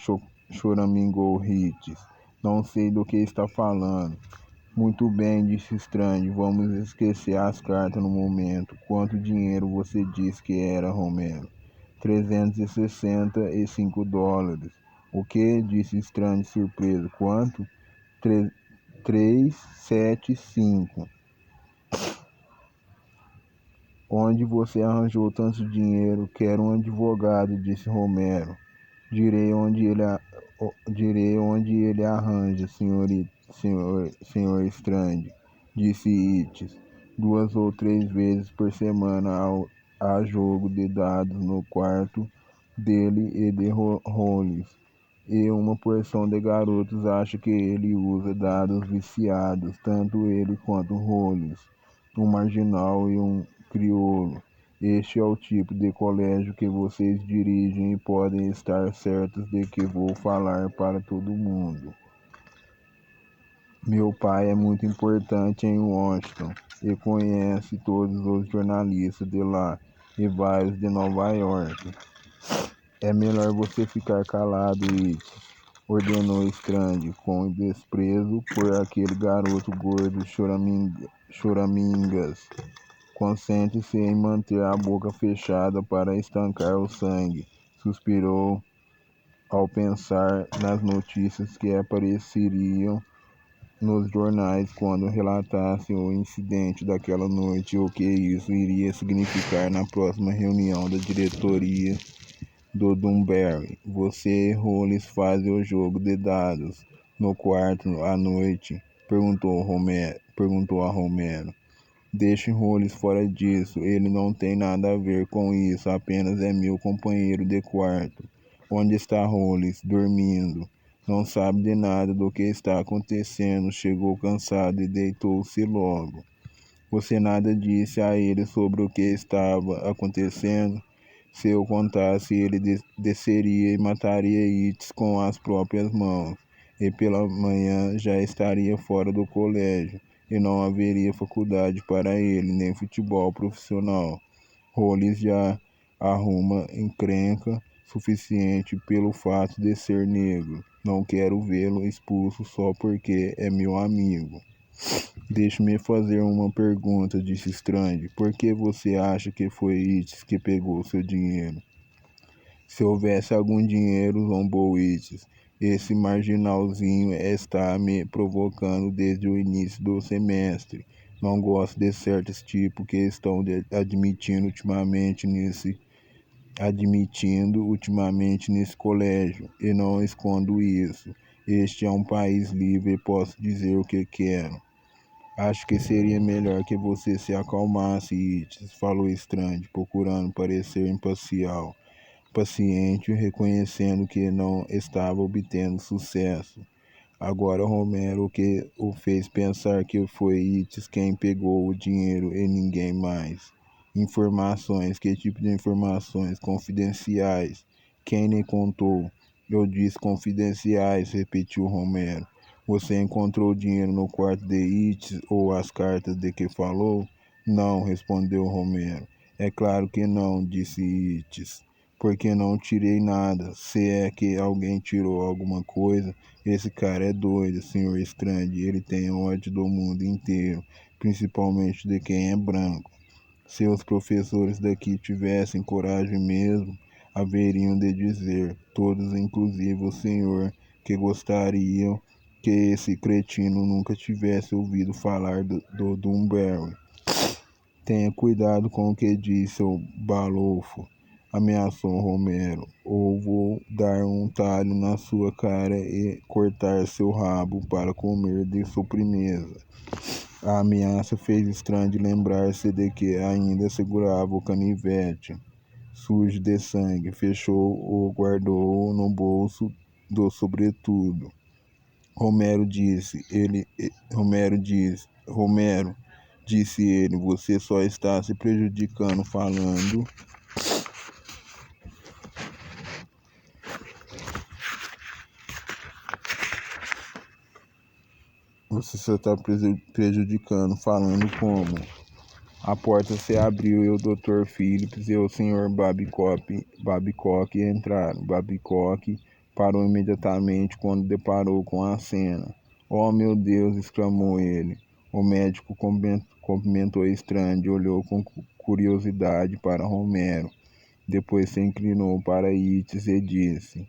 choramingou Hitch. Não sei do que está falando. Muito bem, disse Strange. Vamos esquecer as cartas no momento. Quanto dinheiro você disse que era, Romero? $365. O que? Disse Strange surpreso. Quanto? 375. Onde você arranjou tanto dinheiro? Quero um advogado, disse Romero. Direi onde ele arranja, senhor Strange, disse Itches. 2 ou 3 vezes por semana há jogo de dados no quarto dele e de Hollis. E uma porção de garotos acha que ele usa dados viciados, tanto ele quanto Hollis, um marginal e um crioulo. Este é o tipo de colégio que vocês dirigem e podem estar certos de que vou falar para todo mundo. Meu pai é muito importante em Washington e conhece todos os jornalistas de lá e vários de Nova York. É melhor você ficar calado, Itch, ordenou Strange, com desprezo por aquele garoto gordo choramingas. Concentre-se em manter a boca fechada para estancar o sangue, suspirou ao pensar nas notícias que apareceriam nos jornais quando relatasse o incidente daquela noite e o que isso iria significar na próxima reunião da diretoria do Dunbarry. Você e Hollis fazem o jogo de dados no quarto à noite? Perguntou a Romero. Deixe Hollis fora disso, ele não tem nada a ver com isso, apenas é meu companheiro de quarto. Onde está Hollis? Dormindo. Não sabe de nada do que está acontecendo, chegou cansado e deitou-se logo. Você nada disse a ele sobre o que estava acontecendo? Se eu contasse, ele desceria e mataria Itch com as próprias mãos, e pela manhã já estaria fora do colégio, e não haveria faculdade para ele, nem futebol profissional. Hollis já arruma encrenca suficiente pelo fato de ser negro. Não quero vê-lo expulso só porque é meu amigo. Deixe-me fazer uma pergunta, disse Strange. Por que você acha que foi Itch que pegou seu dinheiro? Se houvesse algum dinheiro, zombou Itch, esse marginalzinho está me provocando desde o início do semestre. Não gosto de certos tipos que estão admitindo ultimamente nesse colégio, e não escondo isso. Este é um país livre e posso dizer o que quero. Acho que seria melhor que você se acalmasse, Itch, falou Strange, procurando parecer paciente, reconhecendo que não estava obtendo sucesso. Agora Romero, o que o fez pensar que foi Itch quem pegou o dinheiro e ninguém mais. Informações, que tipo de informações? Confidenciais. Quem lhe contou? Eu disse confidenciais, repetiu Romero. Você encontrou o dinheiro no quarto de Itch ou as cartas de que falou? Não, respondeu Romero. É claro que não, disse Itch. Porque não tirei nada. Se é que alguém tirou alguma coisa, esse cara é doido, senhor Strange. Ele tem ódio do mundo inteiro, principalmente de quem é branco. Se os professores daqui tivessem coragem mesmo, haveriam de dizer, todos inclusive o senhor, que gostariam que esse cretino nunca tivesse ouvido falar do Dunbarry. Tenha cuidado com o que diz, seu balofo, ameaçou Romero, ou vou dar um talho na sua cara e cortar seu rabo para comer de sobremesa. A ameaça fez Strange lembrar-se de que ainda segurava o canivete sujo de sangue. Fechou-o, guardou-o no bolso do sobretudo. Romero, disse ele, você só está se prejudicando falando. Você só está prejudicando falando como? A porta se abriu e o Dr. Phillips e o Sr. Babcock entraram. Babcock parou imediatamente quando deparou com a cena. "Oh, meu Deus!" exclamou ele. O médico cumprimentou Strange e olhou com curiosidade para Romero. Depois se inclinou para Yeats e disse: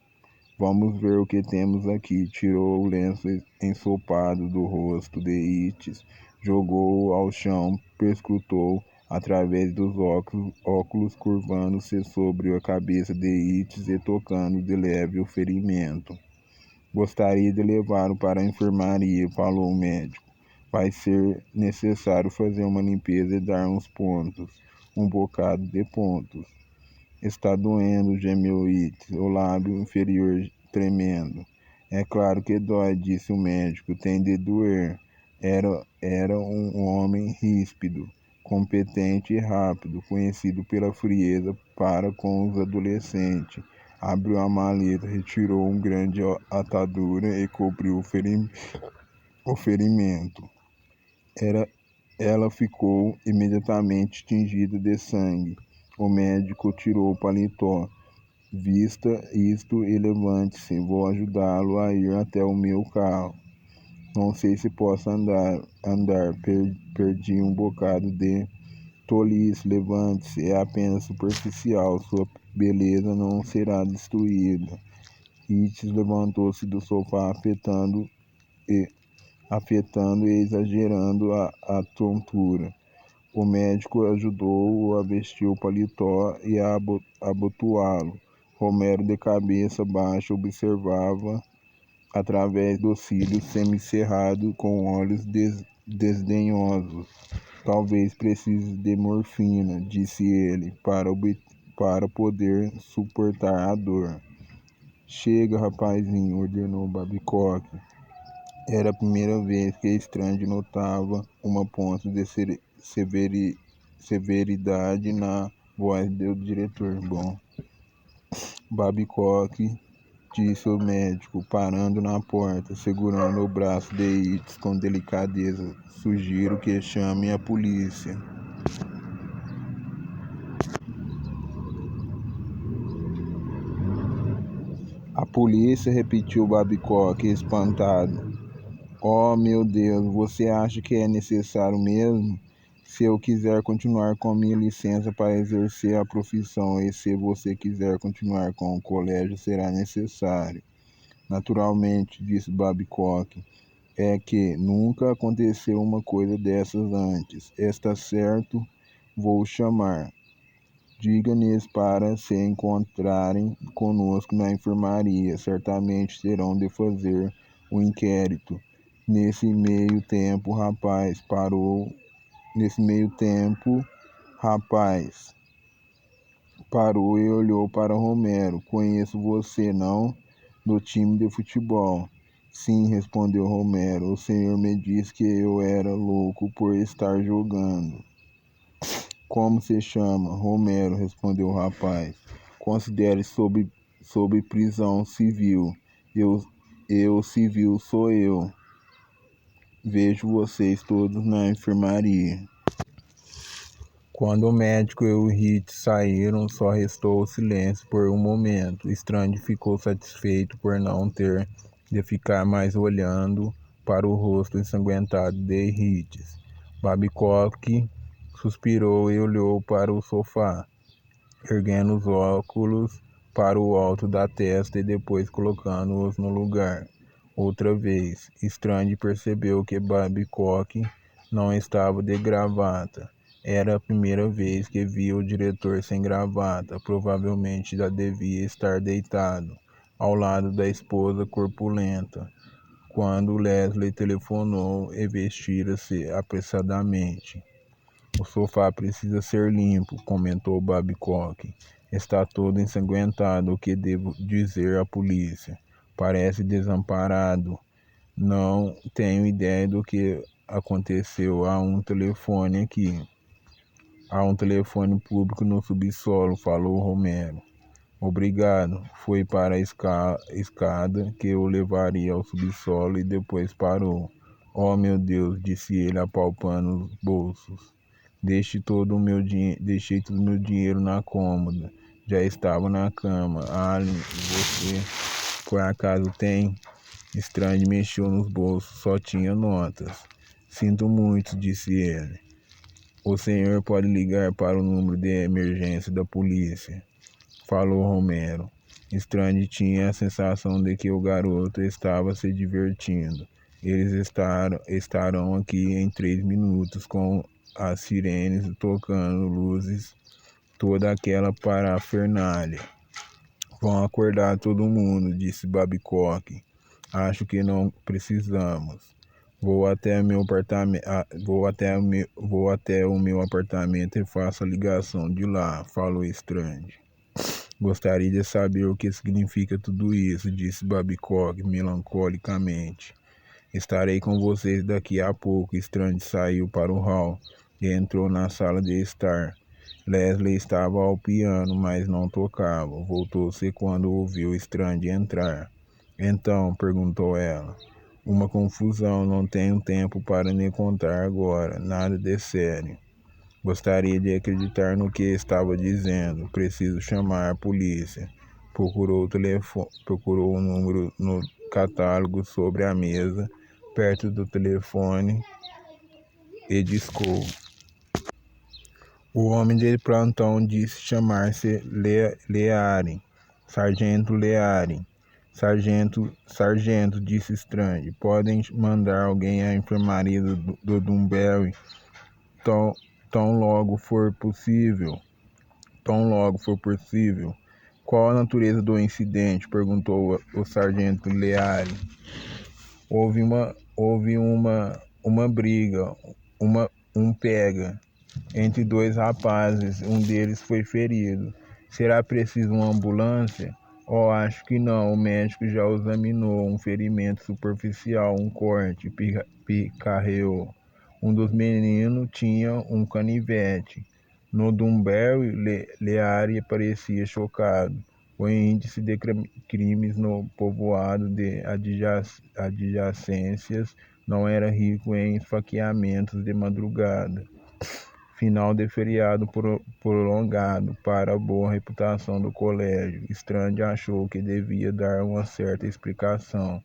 "Vamos ver o que temos aqui." Tirou o lenço ensopado do rosto de Yeats, jogou-o ao chão, perscrutou através dos óculos, curvando-se sobre a cabeça de Yeats e tocando de leve o ferimento. "Gostaria de levá-lo para a enfermaria", falou o médico. "Vai ser necessário fazer uma limpeza e dar uns pontos, um bocado de pontos." "Está doendo", gemeu Yeats, o lábio inferior tremendo. "É claro que dói", disse o médico. "Tem de doer." Era um homem ríspido, competente e rápido, conhecido pela frieza para com os adolescentes. Abriu a maleta, retirou uma grande atadura e cobriu o ferimento. Ela ficou imediatamente tingida de sangue. O médico tirou o paletó. "Vista isto e levante-se. Vou ajudá-lo a ir até o meu carro." "Não sei se posso andar. Perdi um bocado de tolice. Levante-se. É apenas superficial. Sua beleza não será destruída." Yeats levantou-se do sofá, afetando e exagerando a tontura. O médico ajudou-o a vestir o paletó e a abotoá-lo. Romero, de cabeça baixa, observava através dos cílios semicerrados, com olhos desdenhosos. "Talvez precise de morfina", disse ele, para poder suportar a dor. "Chega, rapazinho", ordenou Babcock. Era a primeira vez que Strange notava uma ponta de severidade na voz do diretor. "Bom, Babcock", disse o médico, parando na porta, segurando o braço de Yeats com delicadeza. "Sugiro que chame a polícia." "A polícia?" repetiu Babcock, espantado. "Oh, meu Deus, você acha que é necessário mesmo? Se eu quiser continuar com minha licença para exercer a profissão e se você quiser continuar com o colégio, será necessário." "Naturalmente", disse Babcock. "É que nunca aconteceu uma coisa dessas antes." "Está certo, vou chamar. Diga-lhes para se encontrarem conosco na enfermaria. Certamente terão de fazer o inquérito." Nesse meio tempo, rapaz parou e olhou para Romero. "Conheço você, não? Do time de futebol." "Sim", respondeu Romero. "O senhor me disse que eu era louco por estar jogando." "Como se chama?" "Romero", respondeu o rapaz. "Considere sob prisão civil." Eu civil sou eu." "Vejo vocês todos na enfermaria." Quando o médico e o Yeats saíram, só restou o silêncio por um momento. Strange ficou satisfeito por não ter de ficar mais olhando para o rosto ensanguentado de Yeats. Babcock suspirou e olhou para o sofá, erguendo os óculos para o alto da testa e depois colocando-os no lugar. Outra vez, Strange percebeu que Babcock não estava de gravata. Era a primeira vez que via o diretor sem gravata. Provavelmente já devia estar deitado, ao lado da esposa corpulenta, quando Leslie telefonou e vestira-se apressadamente. "O sofá precisa ser limpo", comentou Babcock. "Está todo ensanguentado. O que devo dizer à polícia? Parece desamparado. Não tenho ideia do que aconteceu. Há um telefone aqui." "Há um telefone público no subsolo", falou Romero. "Obrigado." Foi para a escada que o levaria ao subsolo e depois parou. "Oh, meu Deus", disse ele, apalpando os bolsos. Deixei todo o meu dinheiro na cômoda. Já estava na cama. Alien, você por acaso tem? Estranho mexeu nos bolsos, só tinha notas. Sinto muito, disse ele. O senhor pode ligar para o número de emergência da polícia, falou Romero. Estranho tinha a sensação de que o garoto estava se divertindo. Eles estarão aqui em 3 minutos com as sirenes tocando, luzes, toda aquela parafernália. Vão acordar todo mundo, disse Babcock. Acho que não precisamos. Vou até o meu apartamento e faço a ligação de lá, falou Strange. Gostaria de saber o que significa tudo isso, disse Babcock melancolicamente. Estarei com vocês daqui a pouco. Strange saiu para o hall e entrou na sala de estar. Leslie estava ao piano, mas não tocava. Voltou-se quando ouviu Strange entrar. Então, perguntou ela. Uma confusão, não tenho tempo para lhe contar agora, nada de sério. Gostaria de acreditar no que estava dizendo. Preciso chamar a polícia. Procurou o número no catálogo sobre a mesa, perto do telefone, e discou. O homem de plantão disse chamar-se Leary. Sargento Leary. Sargento, disse Strange. Podem mandar alguém à enfermaria do Dunbury tão logo for possível. Qual a natureza do incidente? Perguntou o sargento Leary. Houve uma briga, um pega entre 2 rapazes, um deles foi ferido. Será preciso uma ambulância? Oh, acho que não, o médico já o examinou, um ferimento superficial, um corte, picarreou. Um dos meninos tinha um canivete. No Dunbury, Leary parecia chocado. O índice de crimes no povoado de adjacências não era rico em esfaqueamentos de madrugada. Final de feriado prolongado para a boa reputação do colégio. Strange achou que devia dar uma certa explicação.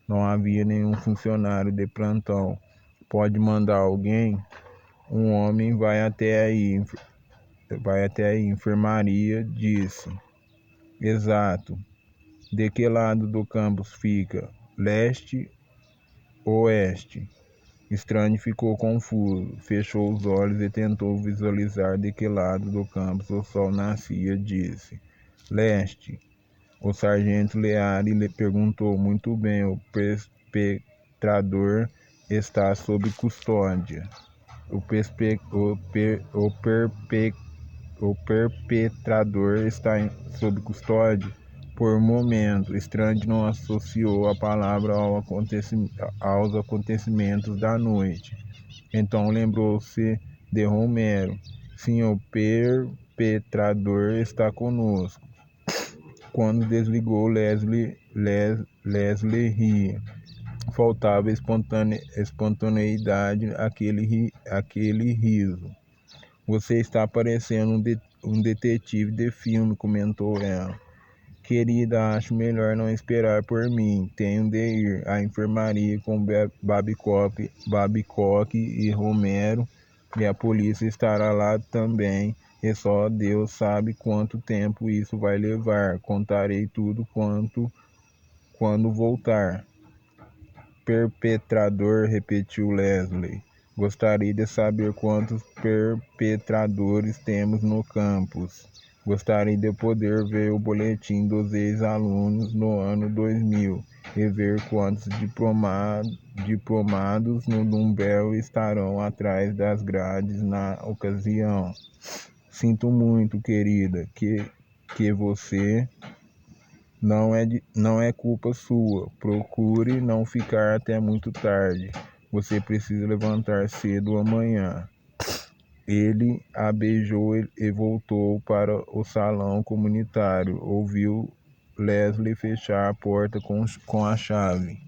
Não havia nenhum funcionário de plantão. Pode mandar alguém? Um homem vai até aí, enfermaria, disse. Exato. De que lado do campus fica? Leste, oeste? Strange ficou confuso, fechou os olhos e tentou visualizar de que lado do campus o sol nascia, disse. Leste. O sargento Leary lhe perguntou. Muito bem, o perpetrador está sob custódia. O perpetrador está sob custódia? Por um momento, Strange não associou a palavra aos acontecimentos da noite. Então lembrou-se de Romero. Sim, o perpetrador está conosco. Quando desligou, Leslie ria. Faltava espontaneidade àquele riso. Você está parecendo um detetive de filme, comentou ela. Querida, acho melhor não esperar por mim. Tenho de ir à enfermaria com Babcock e Romero, e a polícia estará lá também. E só Deus sabe quanto tempo isso vai levar. Contarei tudo quando voltar. Perpetrador, repetiu Leslie. Gostaria de saber quantos perpetradores temos no campus. Gostaria de poder ver o boletim dos ex-alunos no ano 2000 e ver quantos diplomados no Dunbury estarão atrás das grades na ocasião. Sinto muito, querida, que você... Não é culpa sua. Procure não ficar até muito tarde. Você precisa levantar cedo amanhã. Ele a beijou e voltou para o salão comunitário. Ouviu Leslie fechar a porta com a chave.